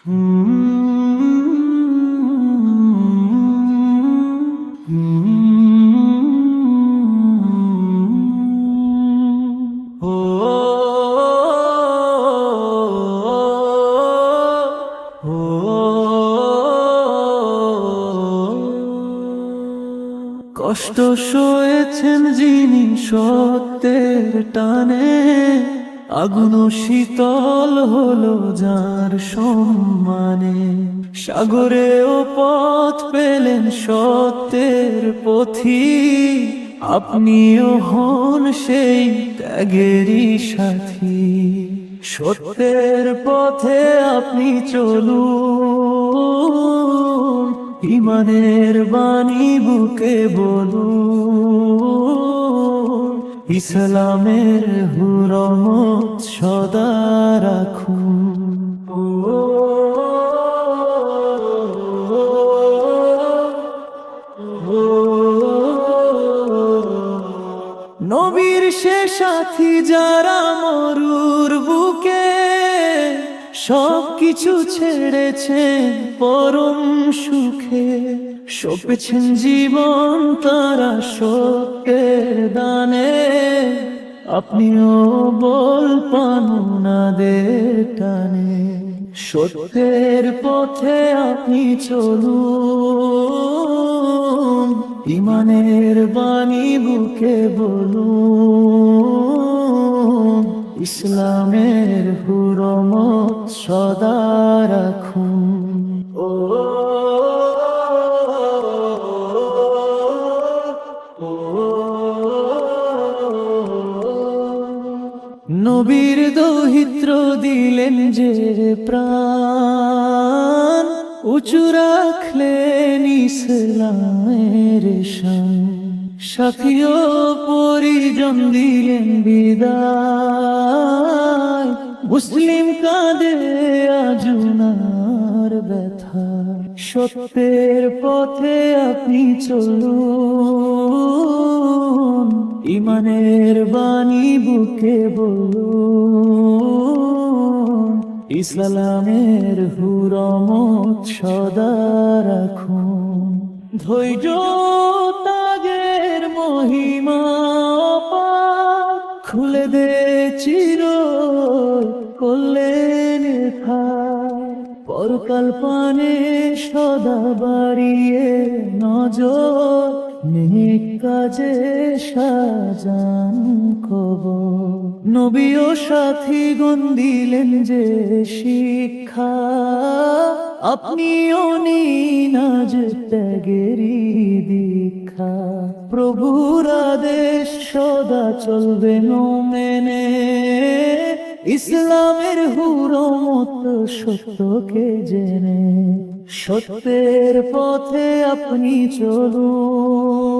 কষ্ট সয়েছেন যিনি সত্যের টানে, আগুন শীতল হলো যার সম্মানে। সাগরেও পথ পেলেন সত্যের পথি, আপনিও হন সেই ত্যাগেরই সাথী। সত্যের পথে আপনি চলুন, ইমানের বাণী বুকে বলুন, ইসলামের হুরমত সদা রাখুন। নবীর সে সাথী যারা মরুর বুকে সবকিছু ছেড়েছেন পরম সুখে, সঁপেছেন জীবন তারা সত্যের দানে। আপনিও বল পান উনাদের টানে, সত্যের পথে আপনি চলুন, ইমানের বাণী বুকে বলুন, ইসলামের হুরমত সদা রাখুন। নবীর দৌহিত্র দিলেন যে প্রাণ, উঁচু রাখলেন ইসলামের শান। সাথীও পরিজন দিলেন বিদায়, মুসলিম কাঁদে আজ উনার ব্যথা। সত্যের পথে আপনি চলুন, ইমানের বাণী বুকে বলুন, ইসলামের হুরমত সদা রাখুন। ধৈর্য ত্যাগের মহিমা অপার, খুলে দে চির করলেন ঠায়। পরকাল পানে সদা বাড়িয়ে নজর, নেক কাজে সাজান কবর। নবী ও সাথীগণ দিলেন যে শিক্ষা, আপনিও নিন আজ ত্যাগেরই দীক্ষা। প্রভুর আদেশ সদা চলবেন মেনে, ইসলামের হুরমত সত্যকে জেনে। সত্যের পথে আপনি চলুন,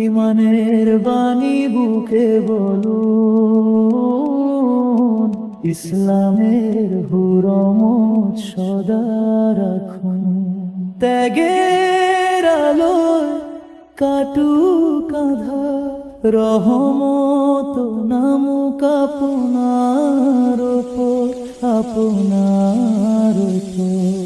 ইমানের বাণী বুকে বলুন, ইসলামের হুরমত সদা রাখুন। ত্যাগের আলোয় কাটুক আঁধার, রহমত নামুক আপনার উপর, আপনার উপর।